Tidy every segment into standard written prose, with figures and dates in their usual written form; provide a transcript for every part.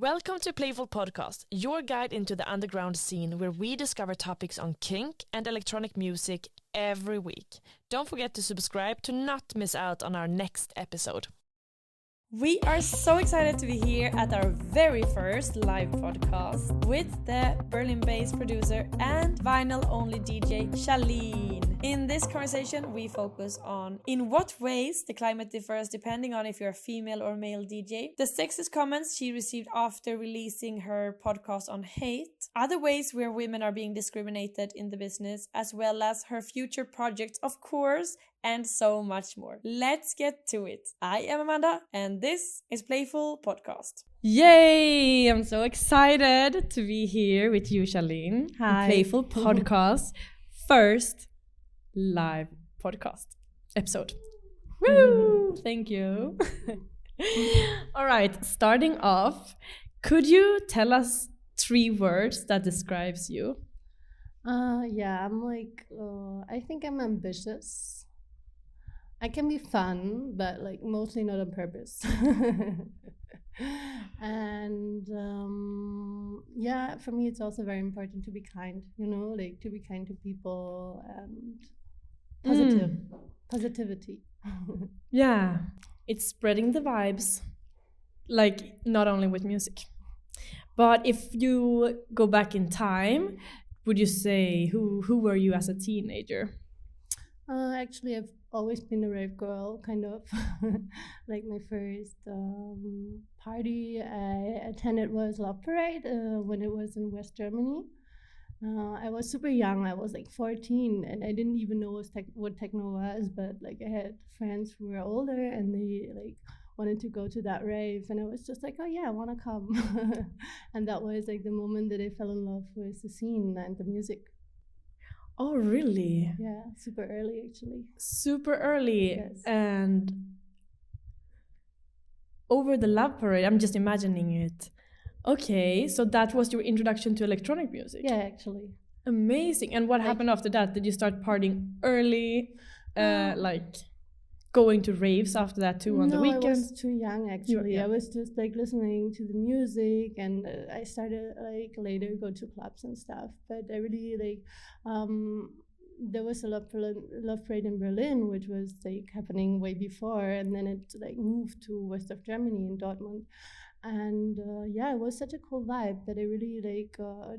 Welcome to Playful Podcast, your guide into the underground scene where we discover topics on kink and electronic music every week. Don't forget to subscribe to not miss out on our next episode. We are so excited to be here at our very first live podcast with the Berlin-based producer and vinyl-only DJ Shaleen. In this conversation, we focus on in what ways the climate differs depending on if you're a female or male DJ, the sexist comments she received after releasing her podcast on hate, other ways where women are being discriminated in the business, as well as her future projects, of course, and so much more. Let's get to it. I am Amanda, and this is Playful Podcast. Yay! I'm so excited to be here with you, Shaleen. Hi. Playful Podcast, first live podcast episode. Woo! Thank you. All right, starting off, could you tell us 3 words that describes you? I think I'm ambitious. I can be fun, but mostly not on purpose. And for me it's also very important to be kind, to be kind to people and positivity. Yeah, it's spreading the vibes, not only with music. But if you go back in time, would you say who were you as a teenager? Actually, I've always been a rave girl, kind of. My first party I attended was Love Parade when it was in West Germany. I was super young. I was 14, and I didn't even know what techno was. But I had friends who were older, and they wanted to go to that rave, and I was just oh yeah, I want to come. And that was the moment that I fell in love with the scene and the music. Oh, really? Yeah, super early, actually. Super early. Yes. And over the Love Parade, I'm just imagining it. Okay, so that was your introduction to electronic music? Yeah, actually. Amazing. And what happened after that? Did you start partying early? Going to raves after that too on the weekends? No, I was too young, actually. Yeah. I was just listening to the music, and I started later go to clubs and stuff. But I really there was a love parade in Berlin, which was happening way before, and then it moved to west of Germany in Dortmund. And it was such a cool vibe that I really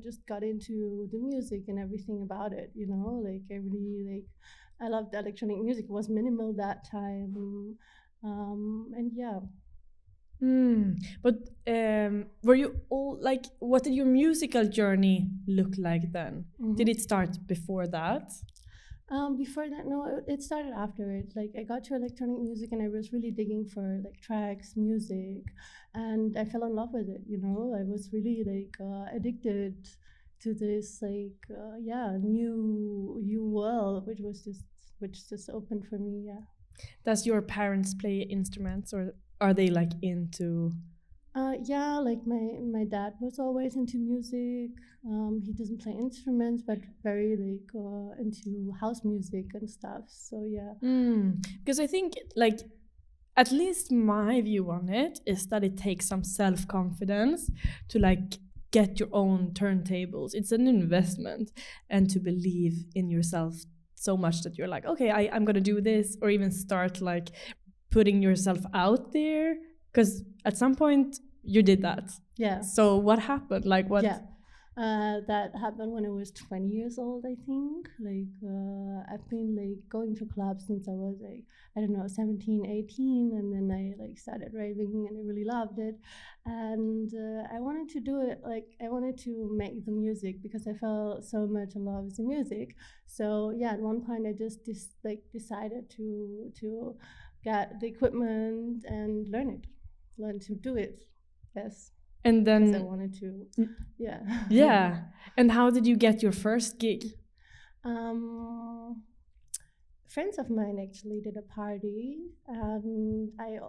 just got into the music and everything about it. I really I loved electronic music. It was minimal that time, and yeah. But were you all what did your musical journey look like then? Mm-hmm. Did it start before that? Before that, no, it started afterwards. I got to electronic music, and I was really digging for tracks, music, and I fell in love with it. I was really addicted to this new world, which just opened for me. Yeah. Does your parents play instruments, or are they into? My dad was always into music. He doesn't play instruments, but very into house music and stuff. So yeah. Because I think at least my view on it is that it takes some self-confidence to get your own turntables. It's an investment, and to believe in yourself so much that you're okay, I'm gonna do this, or even start putting yourself out there, because at some point you did that. Yeah. So what happened? What? Yeah. That happened when I was 20 years old, I think. I've been going to clubs since I was 17, 18, and then I started raving, and I really loved it. And I wanted to do it, I wanted to make the music because I felt so much in love with the music. So yeah, at one point I just decided to get the equipment and learn to do it. Yes. And then I wanted to, yeah. Yeah. And how did you get your first gig? Friends of mine actually did a party, and I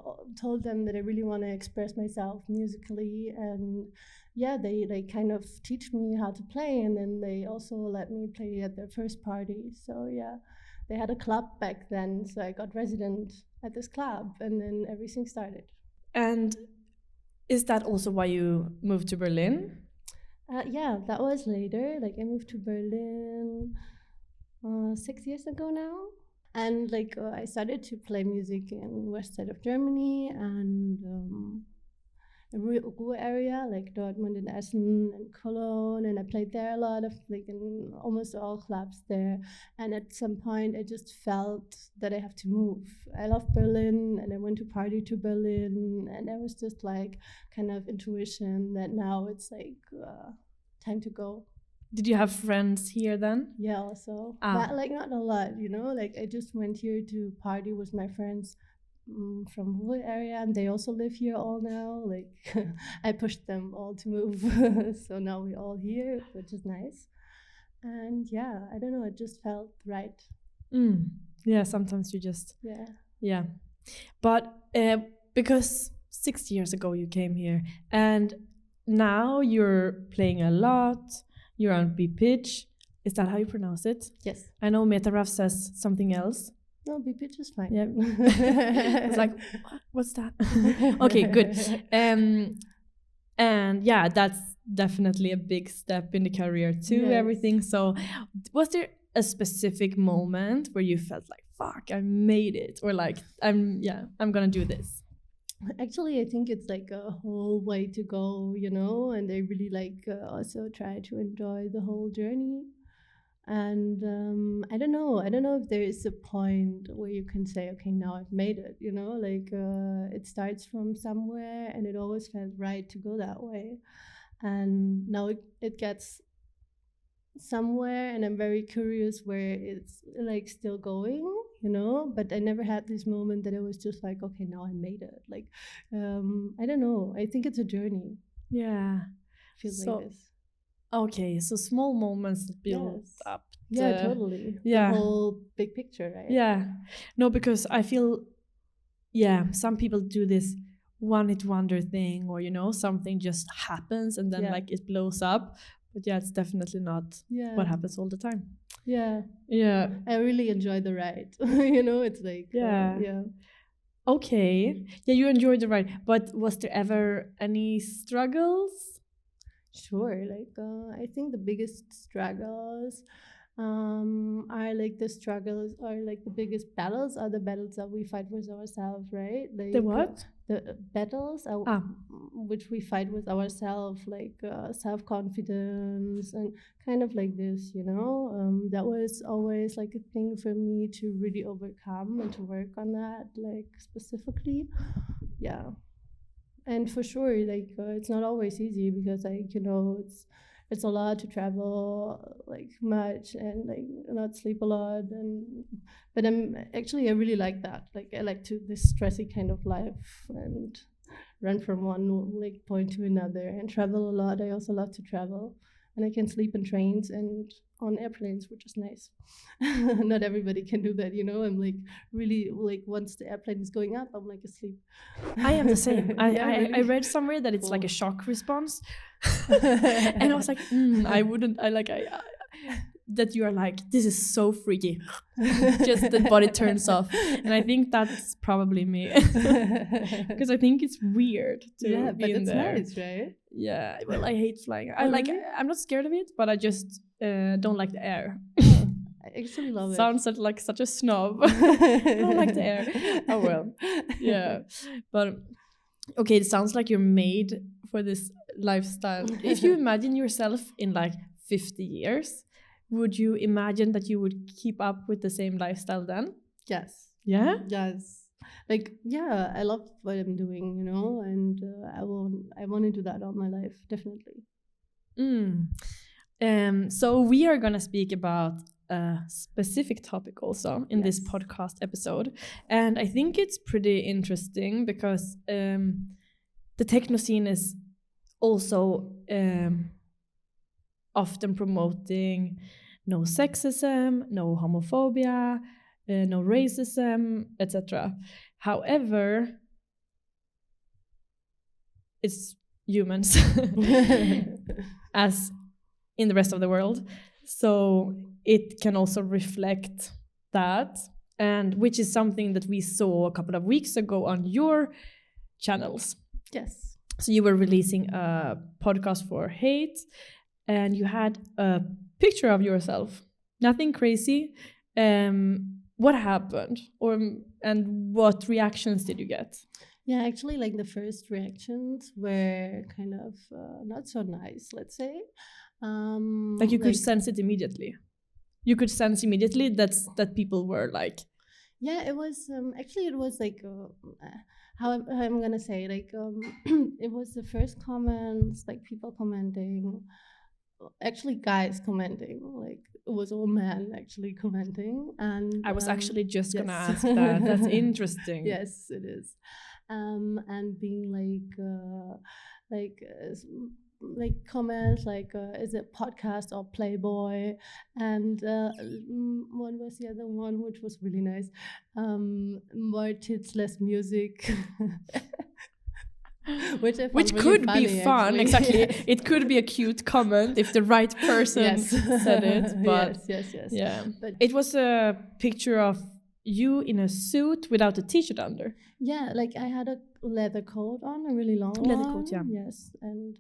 told them that I really want to express myself musically, and yeah, they kind of teach me how to play, and then they also let me play at their first party. So yeah, they had a club back then, so I got resident at this club, and then everything started. And Is that also why you moved to Berlin? Yeah, that was later. Like I moved to Berlin 6 years ago now. And like I started to play music in west side of Germany and a rural area like Dortmund and Essen and Cologne, and I played there a lot of like in almost all clubs there. And at some point, I just felt that I have to move. I love Berlin, and I went to party to Berlin, and I was just like kind of intuition that now it's like time to go. Did you have friends here then? Yeah, also. But like not a lot, you know, like I just went here to party with my friends from rural area, and they also live here all now. Like I pushed them all to move. So now we're all here, which is nice. And yeah, I don't know, it just felt right. Yeah, sometimes you just... Yeah. But because 6 years ago you came here, and now you're playing a lot. You're on B-pitch. Is that how you pronounce it? Yes. I know Metaraf says something else. No, B-pitch is fine. Yeah. It's like, what's that? Okay, good. And yeah, that's definitely a big step in the career too, yes. Everything. So was there a specific moment where you felt like, fuck, I made it? Or like, I'm gonna do this? Actually, I think it's like a whole way to go, you know, and I really like also try to enjoy the whole journey. And I don't know if there is a point where you can say, okay, now I've made it, you know, like it starts from somewhere and it always felt right to go that way. And now it gets somewhere, and I'm very curious where it's like still going, you know, but I never had this moment that it was just like, okay, now I made it. Like I don't know, I think it's a journey. Yeah, feels like this. Okay, so small moments that build up. Yeah, totally. Yeah, the whole big picture, right? Yeah, no, because I feel, some people do this one-hit wonder thing, or you know, something just happens and then like it blows up. But it's definitely not what happens all the time. Yeah. I really enjoy the ride. You know, it's like Okay. Yeah, you enjoyed the ride. But was there ever any struggles? Sure. Like I think the biggest struggles are like the struggles, or like the biggest battles are the battles that we fight with ourselves, right? Like the what? The battles which we fight with ourselves, like self-confidence and kind of like this, you know. That was always like a thing for me to really overcome and to work on that, like specifically. Yeah. And for sure, like it's not always easy, because like, you know, it's a lot to travel like much and like not sleep a lot, but I really like that. Like I like this stressy kind of life and run from one like point to another and travel a lot. I also love to travel, and I can sleep in trains and on airplanes, which is nice. Not everybody can do that, you know. I'm like really like once the airplane is going up, I'm like asleep. I am the same. I read somewhere that it's like a shock response, and I was like, that you are like, this is so freaky. Just the body turns off, and I think that's probably me, because I think it's weird to be in there. Nice, right? Yeah, well, I hate flying. I'm not scared of it, but I just don't like the air. I actually love it. Sounds like such a snob. I don't like the air. Oh well, yeah. But okay, it sounds like you're made for this lifestyle. If you imagine yourself in like 50 years, would you imagine that you would keep up with the same lifestyle then? Yes. Yeah? Yes. Like, yeah, I love what I'm doing, you know, and I want to do that all my life, definitely. So we are going to speak about a specific topic also in this podcast episode. And I think it's pretty interesting because the techno scene is also often promoting no sexism, no homophobia, no racism, etc. However, it's humans as in the rest of the world. So it can also reflect that, and which is something that we saw a couple of weeks ago on your channels. Yes. So you were releasing a podcast for Hate, and you had a picture of yourself. Nothing crazy. What happened, and what reactions did you get? Yeah, actually, like the first reactions were kind of not so nice, let's say. Like you could sense it immediately. You could sense immediately that people were like. Yeah, it was actually it was like how I'm gonna say like it was the first comments, like people commenting, actually guys commenting, like it was all men actually commenting. And I was actually just yes. gonna ask that. That's interesting. Yes, it is. And being like comments like is it podcast or Playboy, and what was the other one which was really nice, more tits less music. Which really could funny, be fun, actually. exactly. Yes. It could be a cute comment if the right person said it. But yes. yeah, but it was a picture of you in a suit without a t-shirt under. Yeah, like I had a leather coat on, a really long leather one. coat, yeah. Yes, and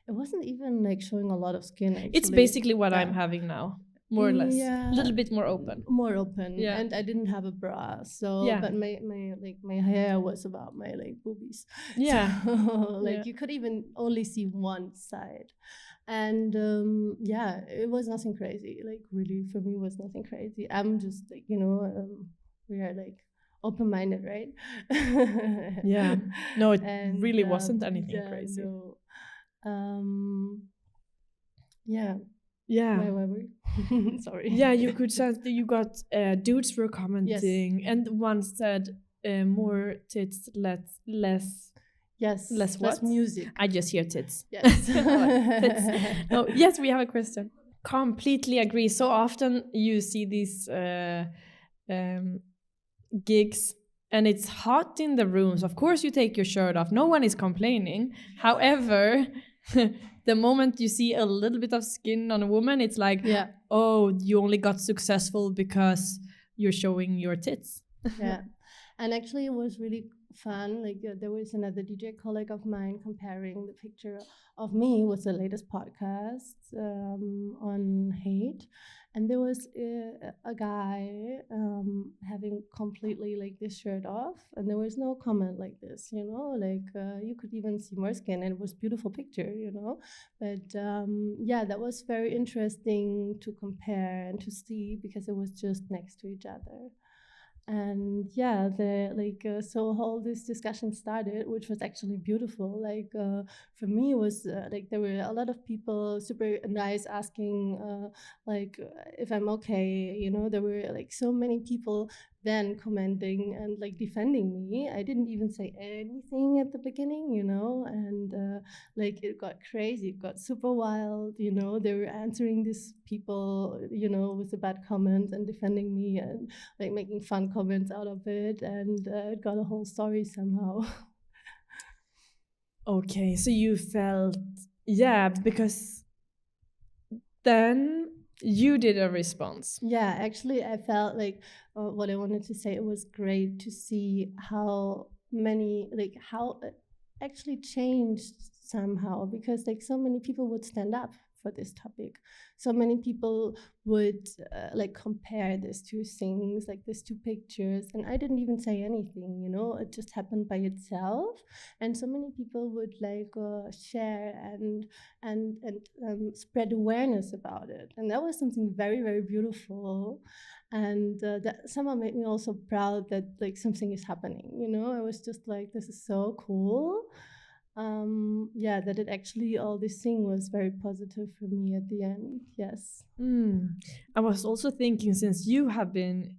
it wasn't even like showing a lot of skin. Actually, it's basically what I'm having now, more or less. Yeah, a little bit more open. More open. Yeah, and I didn't have a bra, so yeah. But my hair was about my like boobies. Yeah, so, like yeah. You could even only see one side. And yeah, it was nothing crazy. Like really, for me, it was nothing crazy. I'm just like we are like open-minded, right? Yeah. No, it And, really wasn't anything crazy. No. Yeah. Yeah. Where were we? Sorry. Yeah, you could sense that you got dudes were commenting, yes. And one said more tits, less. Yes. Less what? Less music. I just hear tits. Yes. Tits. No, yes, we have a question. Completely agree. So often you see these gigs and it's hot in the rooms. Of course you take your shirt off. No one is complaining. However, the moment you see a little bit of skin on a woman, it's like, yeah. Oh, you only got successful because you're showing your tits. Yeah. And actually it was really fun. Like there was another DJ colleague of mine comparing the picture of me with the latest podcast on hate, and there was a guy having completely like this shirt off, and there was no comment like this, like you could even see more skin, and it was a beautiful picture, but yeah, that was very interesting to compare and to see because it was just next to each other. And yeah, so all this discussion started, which was actually beautiful. Like for me, it was like there were a lot of people super nice asking like if I'm okay. There were like so many people then commenting and like defending me. I didn't even say anything at the beginning, and like it got crazy, it got super wild. They were answering these people, with the bad comments and defending me and like making fun comments out of it, and it got a whole story somehow. Okay, so you felt, yeah, because then you did a response. Yeah, actually I felt like what I wanted to say, it was great to see how many, like how it actually changed somehow, because like so many people would stand up for this topic. So many people would like compare these two things, like these two pictures, and I didn't even say anything, it just happened by itself. And so many people would like share and spread awareness about it, and that was something very, very beautiful. And that somehow made me also proud that like something is happening. I was just like, this is so cool. Yeah, that it actually, all this thing was very positive for me at the end. Yes. I was also thinking, since you have been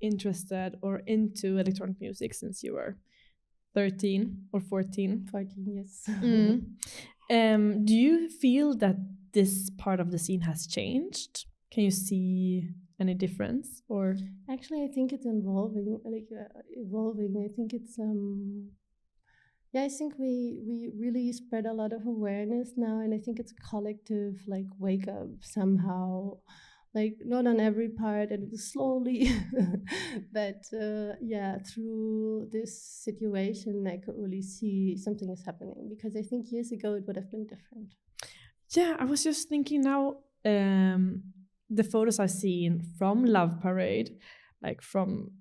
interested or into electronic music since you were 13 or 14. 14, yes. Do you feel that this part of the scene has changed? Can you see any difference? Or actually, I think it's evolving. I think it's yeah, I think we really spread a lot of awareness now, and I think it's a collective like wake up somehow. like not on every part and slowly, but through this situation, I could really see something is happening, because I think years ago it would have been different. Yeah, I was just thinking now, the photos I've seen from Love Parade, like from,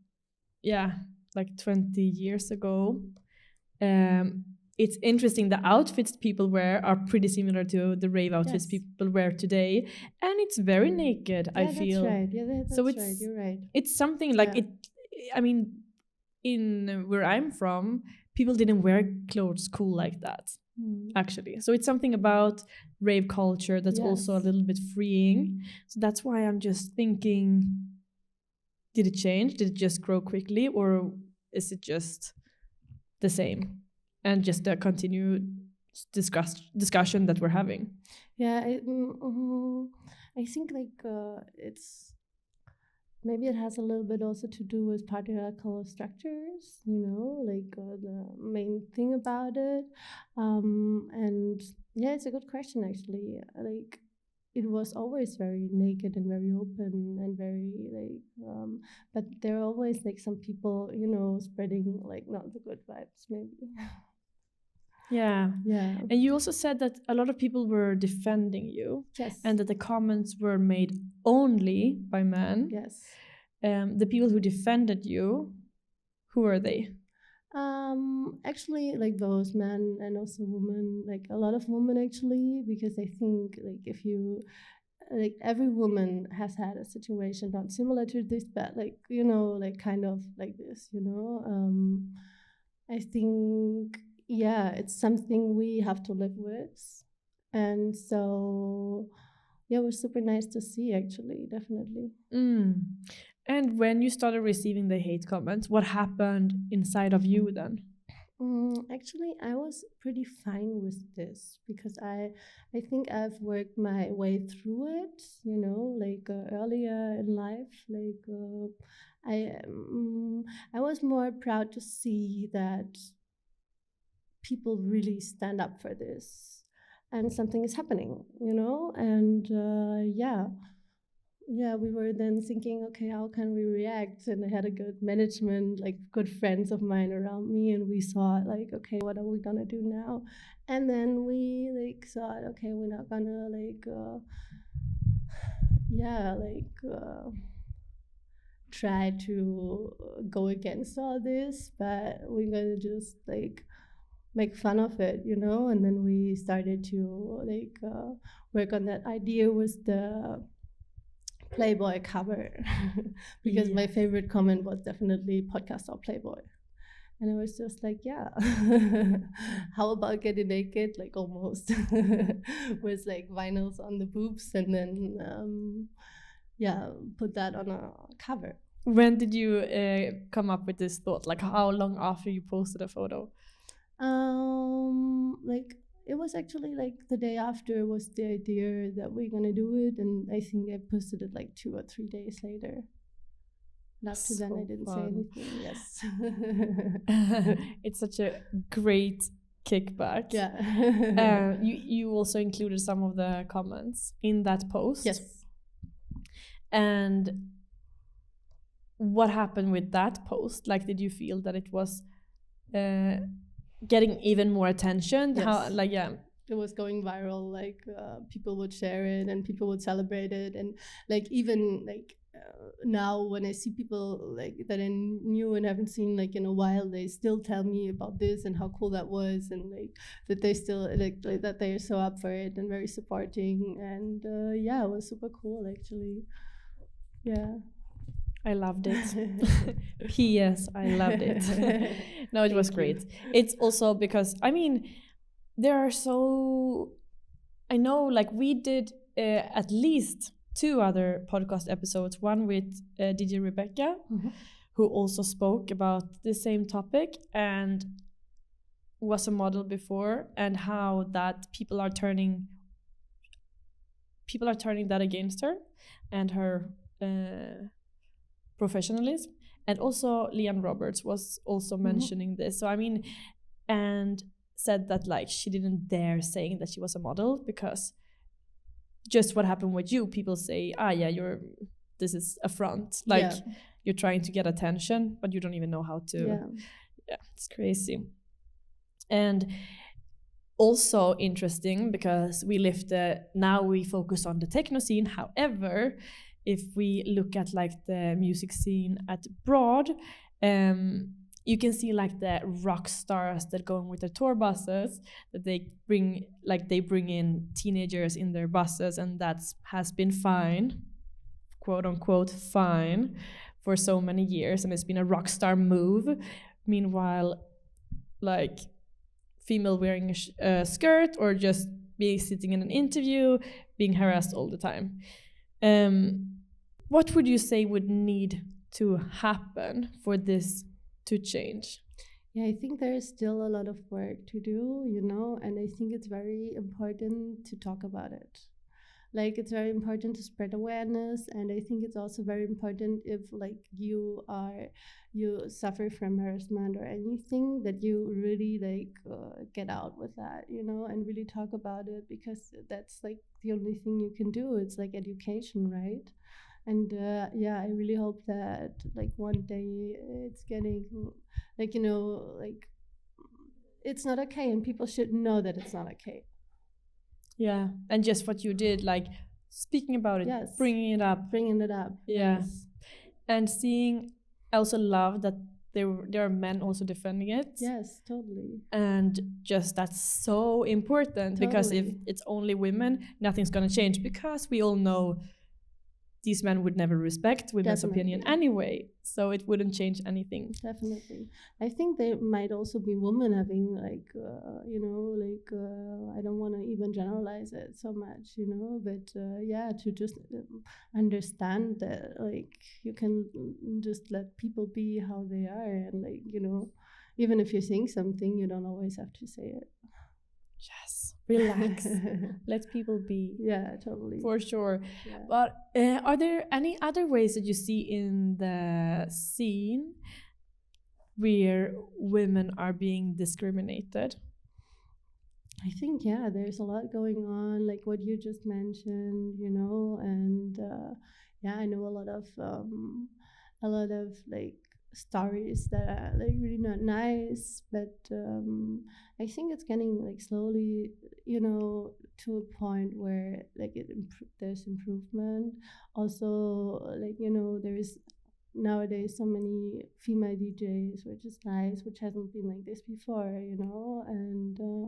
like 20 years ago, it's interesting. The outfits people wear are pretty similar to the rave outfits people wear today, and it's very naked. I feel. That's right. Yeah, that's right. You're right. It's something like it. I mean, in where I'm from, people didn't wear clothes cool like that. Actually, so it's something about rave culture that's also a little bit freeing. So that's why I'm just thinking, did it change? Did it just grow quickly, or is it just the same and just a continued discussion that we're having? Yeah, I think like it's maybe it has a little bit also to do with patriarchal structures, like the main thing about it. And yeah, it's a good question actually. Like it was always very naked and very open and very like, but there are always like some people, spreading like not the good vibes maybe. Yeah. And you also said that a lot of people were defending you. Yes. And that the comments were made only by men. Yes. The people who defended you, who are they? Actually, like both men and also women, like a lot of women actually, because I think like if you, like every woman has had a situation not similar to this, but like, like kind of like this, I think, it's something we have to live with. And so, it was super nice to see actually, definitely. And when you started receiving the hate comments, what happened inside of you then? Actually, I was pretty fine with this, because I think I've worked my way through it, like earlier in life. Like I was more proud to see that people really stand up for this and something is happening, and we were then thinking, okay, how can we react? And I had a good management, like good friends of mine around me, and we thought like, okay, what are we gonna do now? And then we like thought, okay, we're not gonna try to go against all this, but we're gonna just like make fun of it, and then we started to like work on that idea with the Playboy cover, because my favorite comment was definitely podcast or Playboy. And I was just like, how about getting naked, like almost, with like vinyls on the boobs, and then put that on a cover. When did you come up with this thought? Like how long after you posted a photo? Like it was actually like the day after was the idea that we're gonna do it, and I think I posted it like 2 or 3 days later. And after then I didn't say anything. Yes. It's such a great kickback. Yeah. You also included some of the comments in that post. Yes. And what happened with that post? Like, did you feel that it was getting even more attention? Yes. It was going viral, like people would share it and people would celebrate it, and like even like now when I see people like that I knew and haven't seen like in a while, they still tell me about this and how cool that was, and like that they still like that they are so up for it and very supporting, and it was super cool actually. Yeah. I loved it. P.S. I loved it. No, it was great. It's also because, I mean, there are so... I know, like, we did at least 2 other podcast episodes. One with DJ Rebecca, who also spoke about the same topic and was a model before, and how that people are turning that against her and her... professionalism. And also Leanne Roberts was also mentioning this. So I mean, and said that like she didn't dare saying that she was a model because just what happened with you. People say, yeah, this is a front. Like you're trying to get attention, but you don't even know how to. Yeah, it's crazy. And also interesting because now we focus on the techno scene. However, if we look at like the music scene at abroad, you can see like the rock stars that go with their tour buses, that they bring in teenagers in their buses, and has been fine, quote unquote fine, for so many years, and it's been a rock star move. Meanwhile, like female wearing a skirt or just sitting in an interview, being harassed all the time. What would you say would need to happen for this to change? Yeah, I think there is still a lot of work to do, and I think it's very important to talk about it. Like, it's very important to spread awareness, and I think it's also very important if like you suffer from harassment or anything, that you really get out with that, and really talk about it, because that's like the only thing you can do. It's like education, right? And I really hope that like one day it's getting it's not okay, and people should know that it's not okay. Yeah, and just what you did, like speaking about it, bringing it up. Yeah. Yes. And seeing, I also love that there are men also defending it. Yes, totally. And just that's so important, because if it's only women, nothing's gonna change, because we all know these men would never respect women's opinion anyway, so it wouldn't change anything. Definitely. I think there might also be women having I don't want to even generalize it so much, but to just understand that like you can just let people be how they are, and even if you think something, you don't always have to say it. Yes, relax. Let people be. Yeah, totally. For sure. Yeah. But are there any other ways that you see in the scene where women are being discriminated? I think, there's a lot going on, like what you just mentioned, and I know a lot of like stories that are like really not nice, but I think it's getting like slowly, to a point where like there's improvement. Also, like there is nowadays so many female DJs, which is nice, which hasn't been like this before, and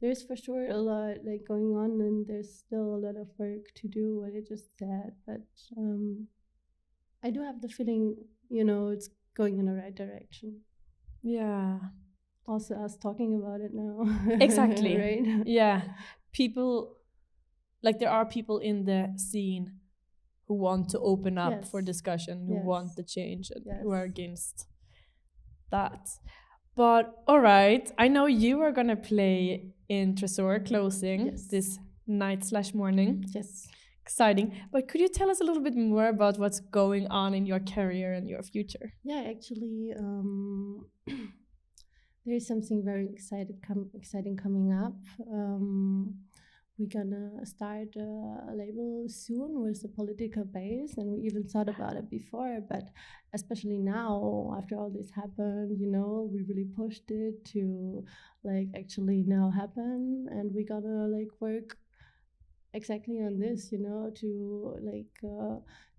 there's for sure a lot like going on, and there's still a lot of work to do, what I just said, but I do have the feeling, it's going in the right direction. Yeah. Also us talking about it now. Exactly. Right? Yeah. People, like there are people in the scene who want to open up for discussion, who want the change, and who are against that. But all right, I know you are going to play in Tresor closing this night/morning. Yes. Exciting. But could you tell us a little bit more about what's going on in your career and your future? Yeah, actually, there is something very exciting coming up. We're gonna start a label soon with a political base, and we even thought about it before, but especially now, after all this happened, we really pushed it to like actually now happen, and we're gonna like work exactly on this,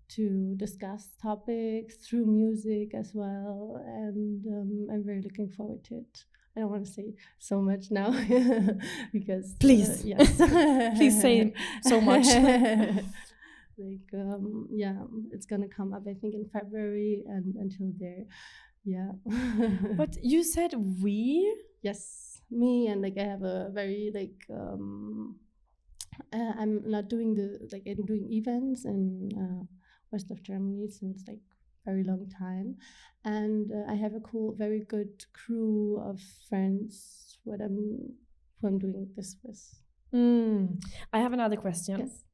to discuss topics through music as well, and I'm very looking forward to it. I don't want to say so much now because please, yes, please say so much. It's gonna come up I think in February, and until there, But you said we? Yes, me, and like I have a very like I'm not doing I'm doing events in west of Germany since like very long time, and I have a very good crew of friends who I'm doing this with. I have another question. Yes.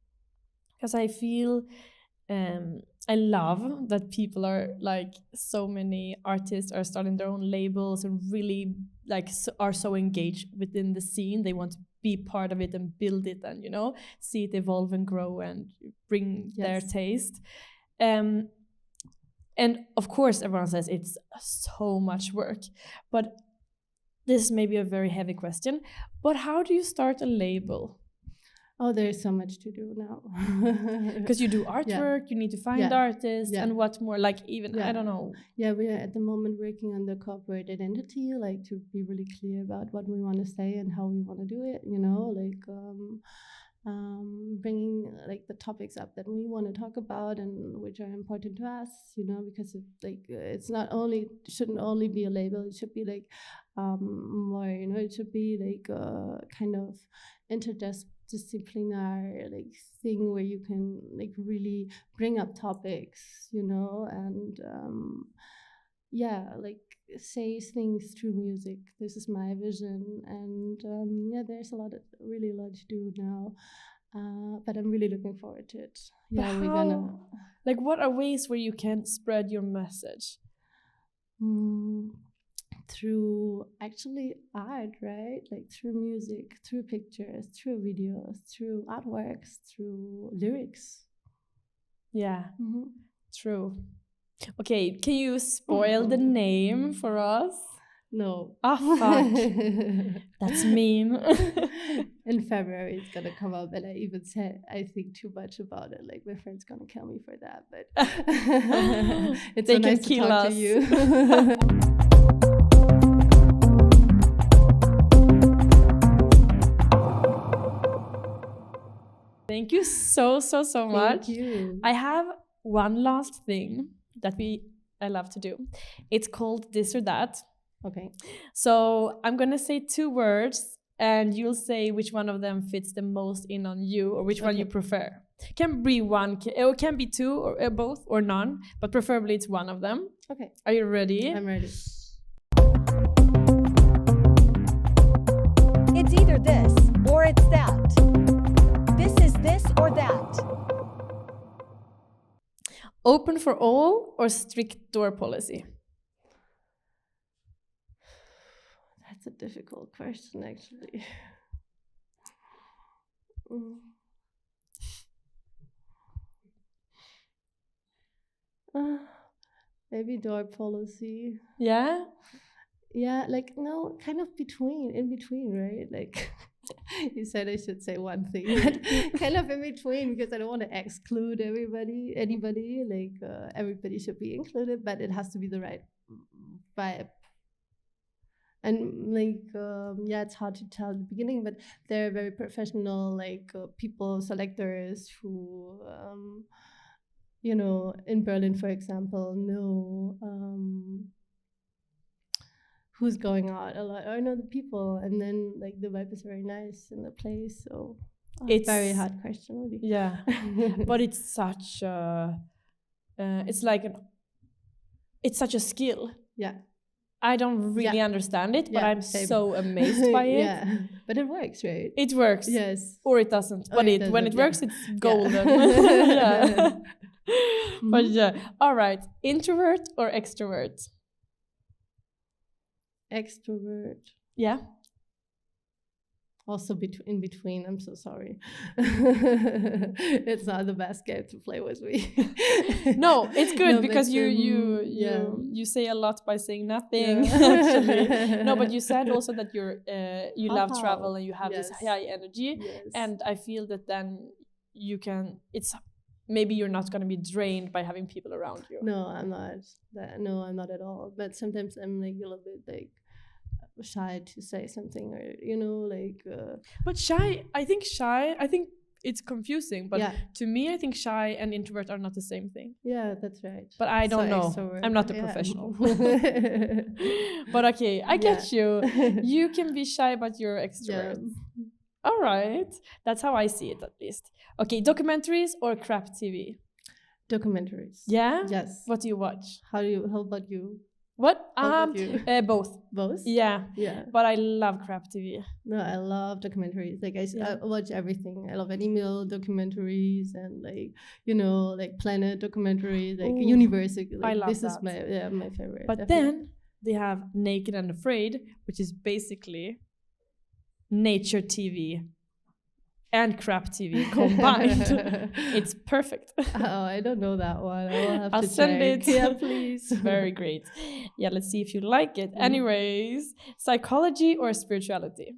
Because I feel I love that people are like, so many artists are starting their own labels and really like are so engaged within the scene. They want to be part of it and build it and, you know, see it evolve and grow and bring their taste. And of course, everyone says it's so much work, but this may be a very heavy question, but how do you start a label? Oh, there's so much to do now. Because you do artwork, you need to find artists, and what more, like even, I don't know. Yeah, we are at the moment working on the corporate identity, like to be really clear about what we want to say and how we want to do it, you know, like bringing like the topics up that we want to talk about and which are important to us, you know, because it's not only, shouldn't only be a label, it should be like more, you know, it should be like kind of interdisciplinary like thing where you can like really bring up topics, you know, and like say things through music. This is my vision, and there's really a lot to do now, but I'm really looking forward to it. Yeah, we're gonna like, what are ways where you can spread your message? Through actually art, right? Like through music, through pictures, through videos, through artworks, through lyrics. Yeah, true. Okay, can you spoil the name for us? No. Oh, fuck. That's mean. In February it's gonna come up, and I even said I think too much about it. Like my friend's gonna kill me for that, but it's they so can nice kill to talk us. to you. Thank you so much. Thank you. I have one last thing that I love to do. It's called This or That. Okay. So I'm gonna say 2 words, and you'll say which one of them fits the most in on you, or which one you prefer. Can be one, it can be 2 or both or none, but preferably it's one of them. Okay. Are you ready? I'm ready. It's either this or it's that. This is this or that. Open for all or strict door policy? That's a difficult question, actually. Maybe door policy. Yeah? Yeah, like, no, kind of in between, right? Like, you said I should say one thing, but kind of in between, because I don't want to exclude anybody. Like, everybody should be included, but it has to be the right vibe. And like, it's hard to tell at the beginning, but they're very professional, like people, selectors who, you know, in Berlin, for example, know who's going out a lot, or know the people, and then like the vibe is very nice in the place. So it's a very hard question, really. Yeah, but it's such it's such a skill. Yeah. I don't really understand it, but I'm so amazed by it. Yeah, but it works, right? It works. Yes. Or it doesn't. But when it works, it's golden. Yeah. But yeah. All right. Introvert or extrovert? Extrovert. Yeah. Also in between. I'm so sorry. It's not the best game to play with me. No, it's good because you say a lot by saying nothing. Actually, no, but you said also that you love travel and you have this high energy, and I feel that then you can. Maybe you're not going to be drained by having people around you. No, I'm not. No, I'm not at all. But sometimes I'm like a little bit like shy to say something, or you know, like but shy, I think it's confusing, but to me I think shy and introvert are not the same thing. Yeah, that's right. But I don't know, extrovert. I'm not a professional. But okay, I get you. You can be shy, but you're extrovert. All right, that's how I see it, at least. Okay, documentaries or crap TV? Documentaries. Yeah. Yes. What do you watch? How about you? What? Both of you. Both. Both? Yeah. Yeah. But I love crap TV. No, I love documentaries. Like I watch everything. I love animal documentaries and like, you know, like planet documentaries, like universe. Like, I love this that. is my favorite. But then they have Naked and Afraid, which is basically nature TV and crap TV combined. It's perfect. Oh, I don't know that one. I'll send check. it. Yeah, please. Very great. Yeah, let's see if you like it. Anyways, psychology or spirituality?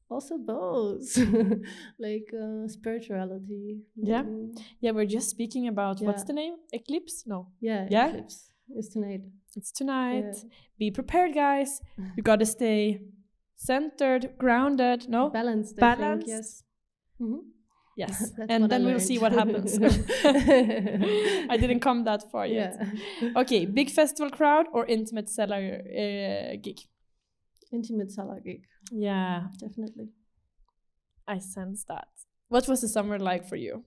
Also both. Like spirituality. Yeah. Yeah, we're just speaking about what's the name? Eclipse? No. Yeah. Eclipse. It's tonight. It's tonight. Yeah. Be prepared, guys. You gotta stay centered, grounded, no? Balanced. Balanced. I think, yes. Mm-hmm. Yes. And then we'll see what happens. I didn't come that far yet. Yeah. Okay, big festival crowd or intimate cellar gig? Intimate cellar gig. Yeah. Definitely. I sense that. What was the summer like for you?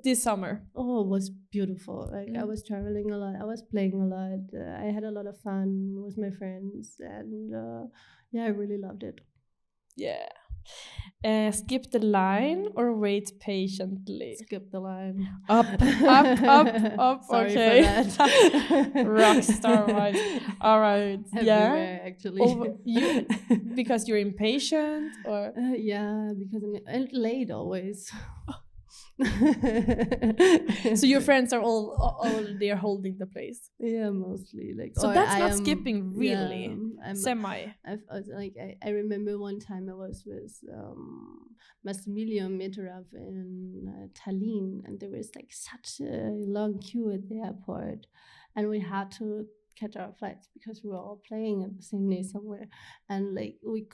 This summer? Oh, it was beautiful. Like I was traveling a lot. I was playing a lot. I had a lot of fun with my friends. And I really loved it. Yeah. Skip the line or wait patiently? Skip the line. Up. Sorry okay. for that. Rockstar vibes. All right. Everywhere, actually. Because you're impatient or? Because I'm late always. So your friends are all they're holding the place. Yeah, mostly like. So that's not skipping really. Semi. I remember one time I was with Massimilian Meterov in Tallinn, and there was like such a long queue at the airport, and we had to catch our flights because we were all playing at the same day somewhere, and like we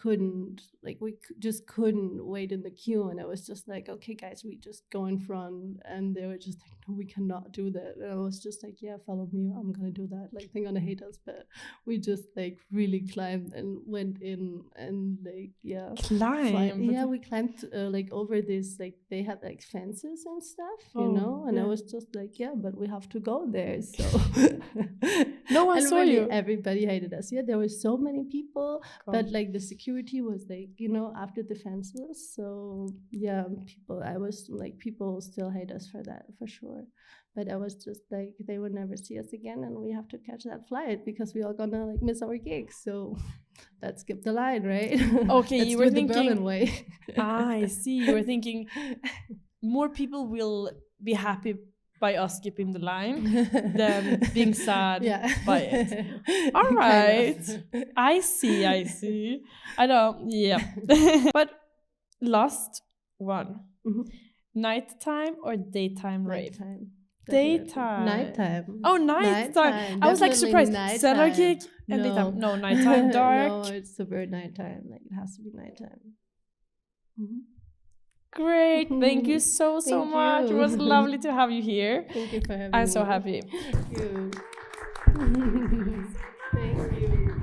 just couldn't wait in the queue, and I was just like, okay guys, we just go in front, and they were just like, no, we cannot do that, and I was just like, yeah, follow me, I'm gonna do that, like they're gonna hate us, but we just like really climbed and went in and like we climbed like over this, like they had like fences and stuff, you know, and I was just like, yeah, but we have to go there, so no one saw really, you. Everybody hated us. Yeah, there were so many people, but like the security was like, you know, after the fences. So yeah, people still hate us for that, for sure. But I was just like, they would never see us again, and we have to catch that flight because we all gonna like miss our gigs. So let's skip the line, right? Okay, you were thinking the Berlin way. I see. You were thinking more people will be happy by us skipping the line than being sad by it. All right. Kind of. I see. I don't, yeah. But last one. Mm-hmm. Nighttime or daytime rave? Daytime. Nighttime. Oh, nighttime. I was like surprised. Cellar gig and daytime. No, nighttime, dark. No, it's super nighttime. Like it has to be nighttime. Mm-hmm. Great. Thank you so much. It was lovely to have you here. Thank you for having me. I'm so happy. Thank you. Thank you.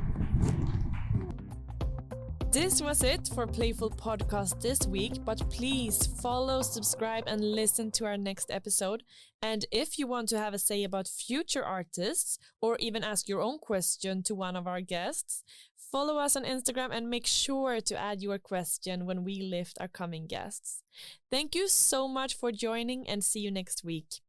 This was it for Playful Podcast this week, but please follow, subscribe, and listen to our next episode. And if you want to have a say about future artists or even ask your own question to one of our guests, follow us on Instagram and make sure to add your question when we lift our coming guests. Thank you so much for joining, and see you next week.